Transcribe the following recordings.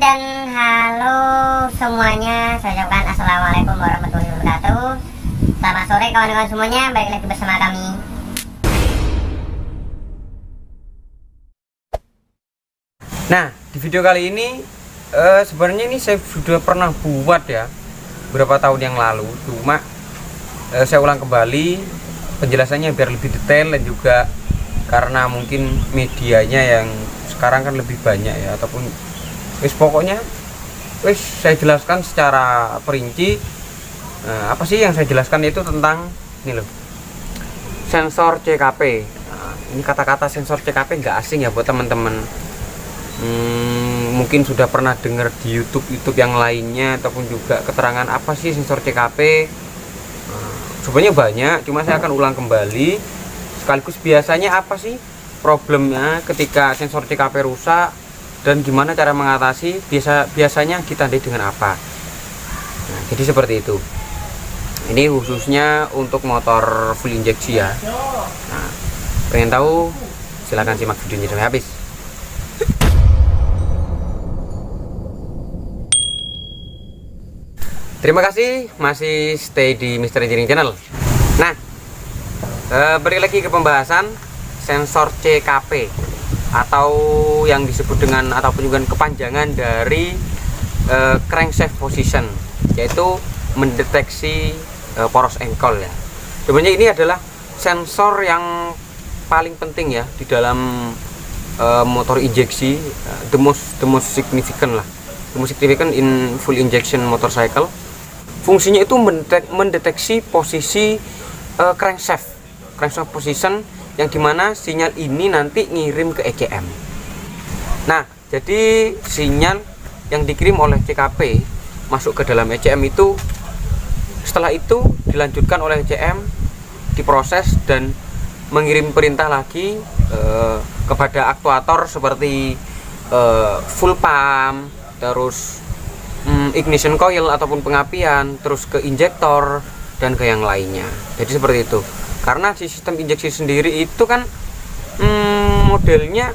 dan halo semuanya. Saya ucapkan assalamualaikum warahmatullahi wabarakatuh. Selamat sore kawan-kawan semuanya, balik lagi bersama kami. Nah, di video kali ini sebenarnya ini saya sudah pernah buat ya beberapa tahun yang lalu. Cuma saya ulang kembali penjelasannya biar lebih detail, dan juga karena mungkin medianya yang sekarang kan lebih banyak ya, ataupun pokoknya saya jelaskan secara perinci. Apa sih yang saya jelaskan itu tentang ini loh, sensor CKP. Ini kata-kata sensor CKP nggak asing ya buat teman-teman. Mungkin sudah pernah dengar di YouTube yang lainnya, ataupun juga keterangan apa sih sensor CKP. Sebenarnya banyak, cuma saya akan ulang kembali sekaligus biasanya apa sih problemnya ketika sensor CKP rusak dan gimana cara mengatasi. Biasanya ditandai dengan apa. Nah, jadi seperti itu. Ini khususnya untuk motor full injeksi ya. Nah, pengen tahu silahkan simak videonya sampai habis. Terima kasih masih stay di Mr. Engineering Channel. Nah, balik lagi ke pembahasan sensor CKP, atau yang disebut dengan ataupun juga kepanjangan dari crankshaft position, yaitu mendeteksi poros engkol ya. Sebenarnya ini adalah sensor yang paling penting ya di dalam motor injeksi, the most significant lah, the most significant in full injection motorcycle. Fungsinya itu mendeteksi posisi crankshaft position, yang dimana sinyal ini nanti ngirim ke ECM. Nah, jadi sinyal yang dikirim oleh CKP masuk ke dalam ECM itu, setelah itu dilanjutkan oleh ECM, diproses dan mengirim perintah lagi kepada aktuator seperti full pump, terus ignition coil ataupun pengapian, terus ke injektor dan ke yang lainnya. Jadi seperti itu. Karena si sistem injeksi sendiri itu kan modelnya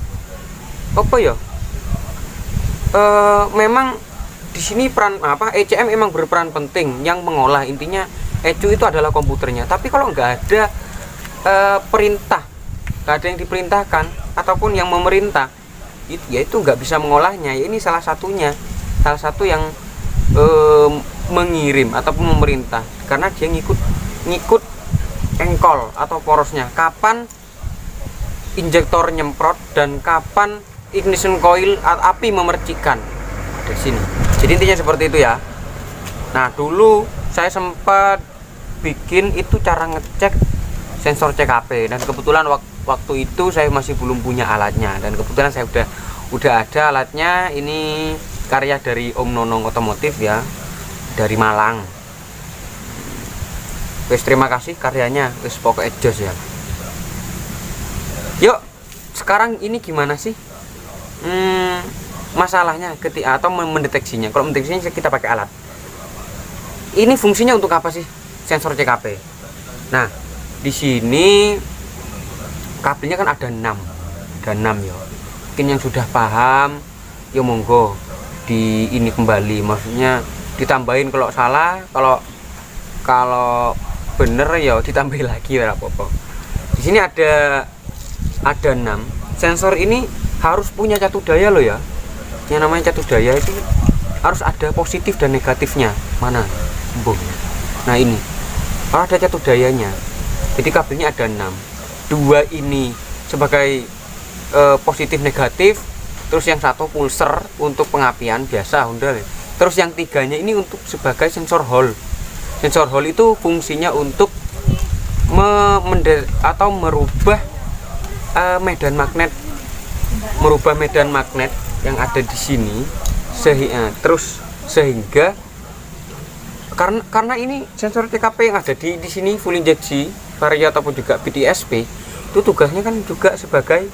apa ya? Memang di sini peran ECM memang berperan penting yang mengolah. Intinya ECU itu adalah komputernya. Tapi kalau nggak ada perintah, nggak ada yang diperintahkan ataupun yang memerintah, itu nggak bisa mengolahnya. Ya, ini salah satu yang mengirim ataupun memerintah, karena dia ngikut engkol atau porosnya, kapan injektor nyemprot dan kapan ignition coil api memercikan di sini. Jadi intinya seperti itu ya. Nah, dulu saya sempat bikin itu cara ngecek sensor CKP, dan kebetulan waktu itu saya masih belum punya alatnya, dan kebetulan saya udah ada alatnya. Ini karya dari Om Nonong Otomotif ya, dari Malang. Wes, terima kasih karyanya, wes pokoknya jos ya. Yuk, sekarang ini gimana sih masalahnya ketika atau mendeteksinya? Kalau mendeteksinya kita pakai alat. Ini fungsinya untuk apa sih sensor CKP? Nah, di sini kabelnya kan ada 6 ya. Mungkin yang sudah paham ya monggo di ini kembali, maksudnya ditambahin kalau salah, kalau bener ya ditambahin lagi ya apa-apa. Di sini ada 6 sensor. Ini harus punya catu daya loh ya. Yang namanya catu daya itu harus ada positif dan negatifnya. Mana? Nah, ini harus ada catu dayanya. Jadi kabelnya ada 6. 2 ini sebagai positif negatif, terus yang satu pulser untuk pengapian biasa Honda. Terus yang 3-nya ini untuk sebagai sensor Hall. Sensor Hall itu fungsinya untuk merubah medan magnet yang ada di sini, sehingga karena ini sensor TKP yang ada di sini full injeksi vario ataupun juga BDSP, itu tugasnya kan juga sebagai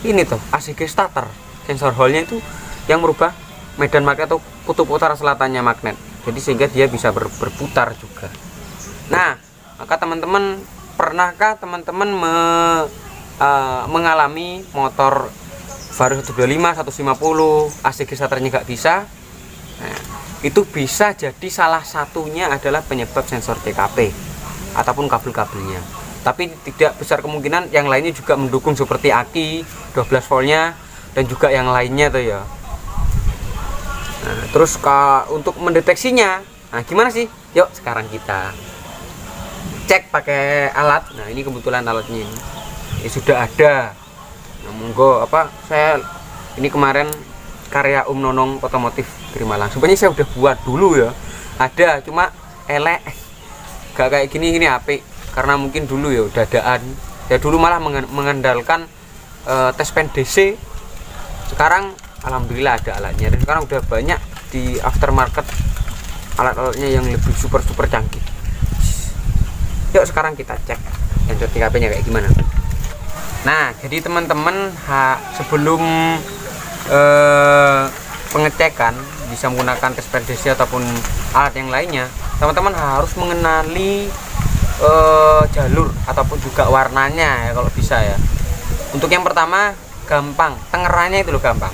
ini tuh ACG starter. Sensor Hall-nya itu yang merubah medan magnet atau kutub utara selatannya magnet, jadi sehingga dia bisa berputar juga. Nah, maka pernahkah teman-teman mengalami motor Vario 125, 150, ACG starternya nggak bisa. Nah, itu bisa jadi salah satunya adalah penyebab sensor CKP ataupun kabel-kabelnya. Tapi tidak besar kemungkinan yang lainnya juga mendukung seperti aki 12 voltnya dan juga yang lainnya tuh ya. Nah, terus untuk mendeteksinya, nah gimana sih? Yuk sekarang kita cek pakai alat. Nah ini kebetulan alatnya ini sudah ada. Nah, monggo saya ini kemarin karya Nonong Otomotif dari Malang. Sebenarnya saya udah buat dulu ya, ada cuma elek, gak kayak gini apik karena mungkin dulu ya udah adaan ya, dulu malah mengandalkan tes pen DC. Sekarang alhamdulillah ada alatnya dan sekarang udah banyak di aftermarket alat-alatnya yang lebih super canggih. Yuk sekarang kita cek sensor CKP nya kayak gimana. Nah jadi teman-teman sebelum pengecekan bisa menggunakan tes pen DC ataupun alat yang lainnya, teman-teman harus mengenali jalur ataupun juga warnanya ya kalau bisa ya. Untuk yang pertama gampang, tengerannya itu loh gampang.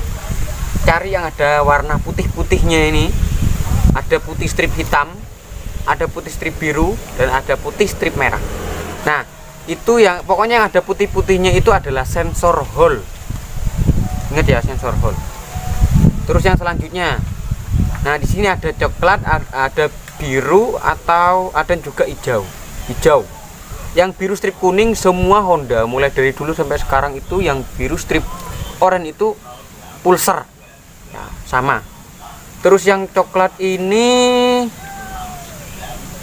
Cari yang ada warna putih-putihnya ini. Ada putih strip hitam, ada putih strip biru, dan ada putih strip merah. Nah, itu yang pokoknya yang ada putih-putihnya itu adalah sensor hole. Ingat ya, sensor hole. Terus yang selanjutnya, nah di sini ada coklat, ada biru atau ada juga hijau. Yang biru strip kuning semua Honda mulai dari dulu sampai sekarang itu yang biru strip oranye itu Pulsar ya, sama. Terus yang coklat ini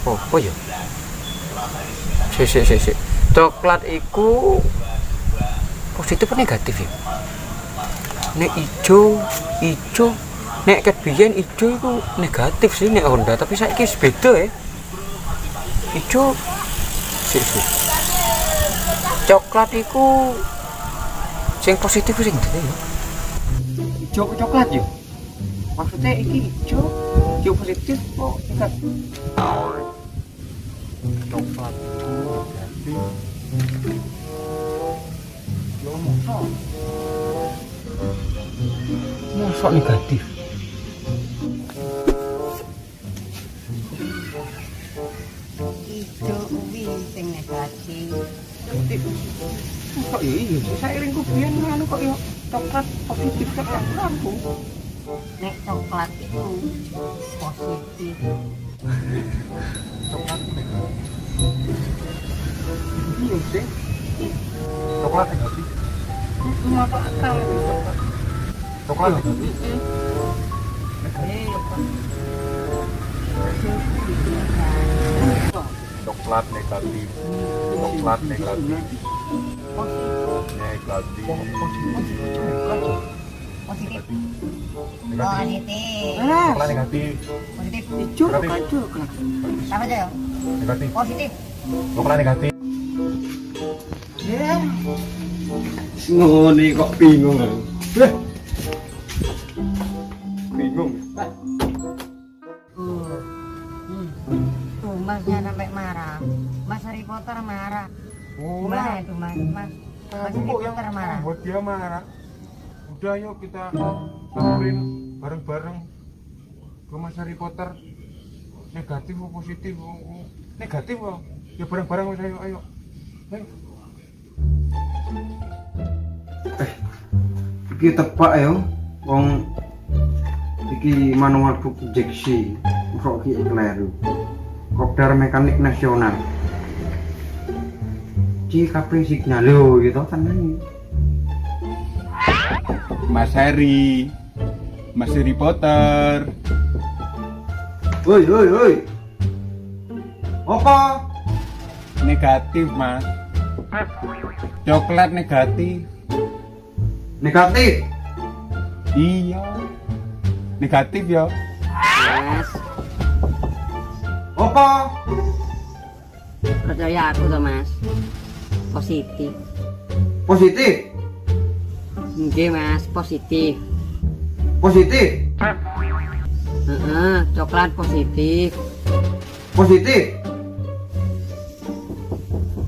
oh ya coklat itu positif atau negatif ya. Nek hijau nek ket biyen hijau itu negatif sih nek Honda, tapi saiki wis beda ya. Hijau coklat itu sing positif sing ndi ya? Hijau coklat ya. Maksudnya ini hijau positif kok enggak? Coklat jadi yo mosok negatif. Hijau kuwi sing negatif. Kok iya sih sairing ku biyen anu kok yo coklat positif kok lampu. Nek coklat itu positif. Coklat negatif. Iya sih. Coklat negatif. Mata akal itu coklat. Coklat negatif. Coklat negatif. Coklat negatif. Negatif. Positif. Negatif. Positif. Coklat negatif. Positif. Hijau Coklat. Apa aja? negatif. Positif. Coklat negatif. Ya. Ngene kok bingung. Bingung. Tuh masnya sampai marah. Mas Harry Potter marah. Gimana itu mas? Mas Harry Potter marah. Buat dia marah. Udah yuk kita laporin bareng-bareng ke Mas Harry Potter. Negatif atau positif? Negatif kok. Ya bareng-bareng Mas, ayo. Ayo. Iki tepak ya, wong iki manual book injeksi, kok iki kleru. Kopdar mekanik nasional. CKP signal lho gitu kan ini. Mas Harry Potter. Woi. Apa? Negatif mas. Coklat negatif. Negatif. Iya. Negatif ya. Mas, Apa? percaya aku tuh mas. Positif. Positif. Nggih mas, positif. Positif. Coklat positif. Positif.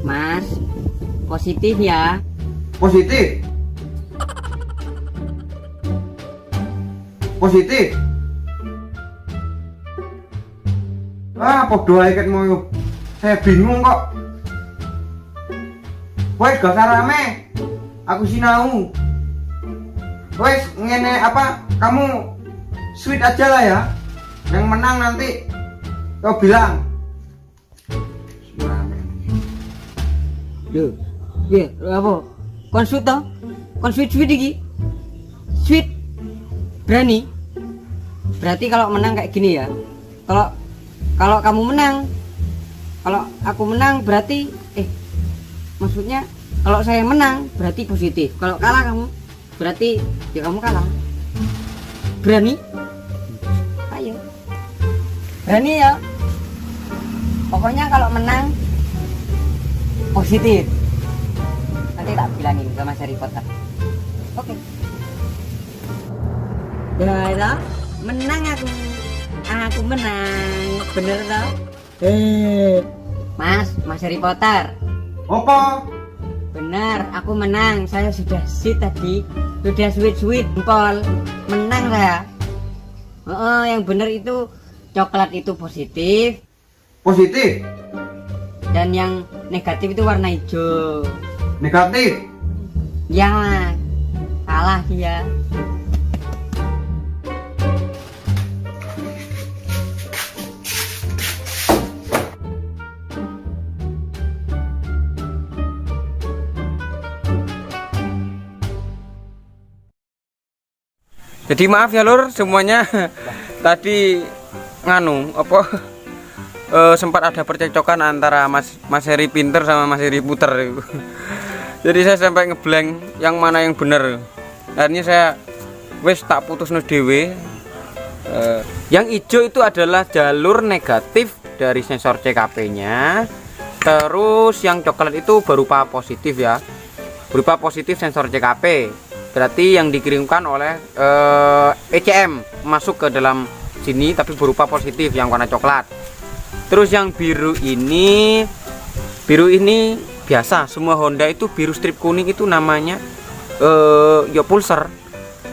Mas, positif ya. Positif. positif. Ah, podo ae ket mau. Saya bingung kok. Wes gak usah rame. Aku sinau. Wes ngene apa? Kamu sweet aja lah ya. Yang menang nanti kau bilang. Loh, ya, apa? Kon sweet toh? Kon sweet iki. Sweet. Berani. Berarti kalau menang kayak gini ya. Kalau kamu menang, kalau aku menang berarti maksudnya kalau saya menang berarti positif. Kalau kalah kamu berarti ya kamu kalah. Berani? Ayo. Berani ya. Pokoknya kalau menang positif. Nanti tak bilangin ke Mas Harry Potter. Oke. Ya, menang aku. Aku menang. Bener toh? Mas Harry Potter. Apa? Benar, aku menang. Saya sudah sweet tadi. Sudah sweet empol. Menang saya. Yang benar itu coklat itu positif. Positif. Dan yang negatif itu warna hijau. Negatif. Ya, salah dia. Jadi maaf ya lur semuanya. Tadi sempat ada percekcokan antara Mas Heri pinter sama Mas Heri puter. Jadi saya sampai ngeblank yang mana yang bener. Akhirnya saya wes tak putus dewe. Yang hijau itu adalah jalur negatif dari sensor CKP-nya. Terus yang coklat itu berupa positif ya. Berupa positif sensor CKP. Berarti yang dikirimkan oleh ECM masuk ke dalam sini tapi berupa positif yang warna coklat. Terus yang biru ini biasa, semua Honda itu biru strip kuning itu namanya ya pulser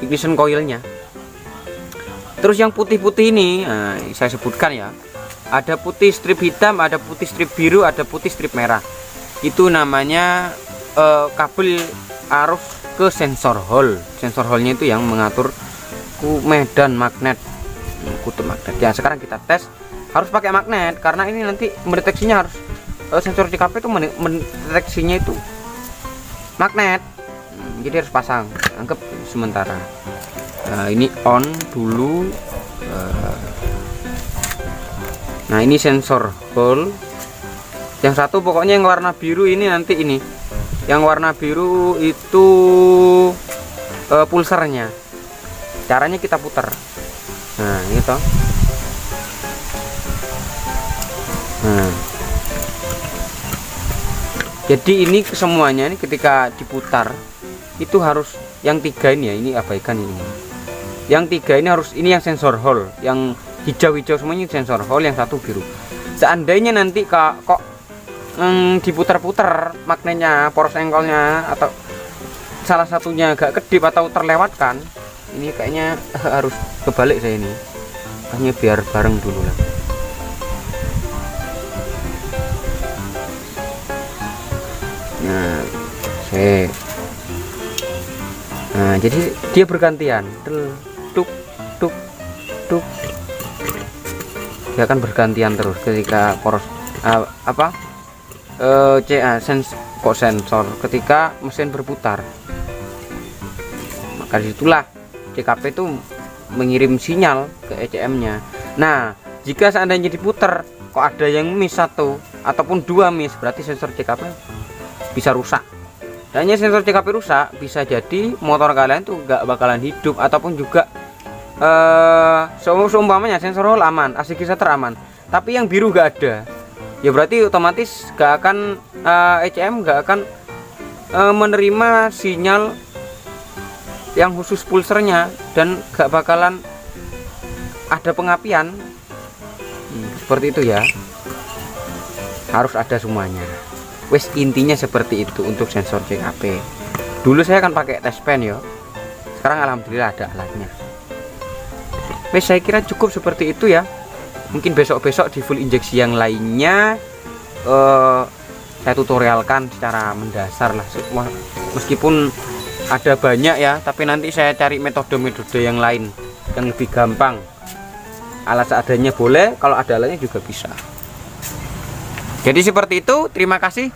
ignition coilnya. Terus yang putih-putih ini saya sebutkan ya, ada putih strip hitam, ada putih strip biru, ada putih strip merah. Itu namanya kabel arus ke sensor hole. Sensor hole-nya itu yang mengatur medan magnet, kutub magnet. Ya sekarang kita tes, harus pakai magnet karena ini nanti mendeteksinya harus sensor CKP itu mendeteksinya itu magnet. Jadi harus pasang, anggap sementara. Nah, ini on dulu. Nah ini sensor hole. Yang satu pokoknya yang warna biru ini nanti ini. Yang warna biru itu pulsernya. Caranya kita putar. Nah, ini toh. Nah. Jadi ini semuanya ini ketika diputar itu harus yang tiga ini ya, ini abaikan ini. Yang tiga ini harus ini yang sensor hole, yang hijau-hijau semuanya sensor hole, yang satu biru. Seandainya nanti kok diputar-putar magnetnya, poros engkolnya atau salah satunya agak kedip atau terlewatkan, ini kayaknya harus kebalik saya ini. Hanya biar bareng dulu lah. Nah, jadi dia bergantian. Tuk tuk tuk. Dia akan bergantian terus ketika poros sensor ketika mesin berputar. Maka disitulah CKP itu mengirim sinyal ke ECM-nya. Nah, jika seandainya diputar kok ada yang miss satu ataupun dua miss, berarti sensor CKP bisa rusak. Dan sensor CKP rusak, bisa jadi motor kalian tuh nggak bakalan hidup ataupun juga seumpamanya sensor hole aman, AC starter aman, tapi yang biru nggak ada. Ya berarti otomatis gak akan ECM gak akan menerima sinyal yang khusus pulsernya dan gak bakalan ada pengapian. Seperti itu ya, harus ada semuanya. Wes intinya seperti itu untuk sensor CKP. Dulu saya akan pakai test pen ya, sekarang alhamdulillah ada alatnya. Wes, saya kira cukup seperti itu ya. Mungkin besok-besok di full injeksi yang lainnya saya tutorialkan secara mendasar lah. Meskipun ada banyak ya, tapi nanti saya cari metode-metode yang lain yang lebih gampang. Alat seadanya boleh, kalau ada alatnya juga bisa. Jadi seperti itu. Terima kasih.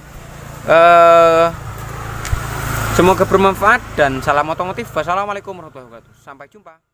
Semoga bermanfaat dan salam otomotif. Wassalamualaikum warahmatullahi wabarakatuh. Sampai jumpa.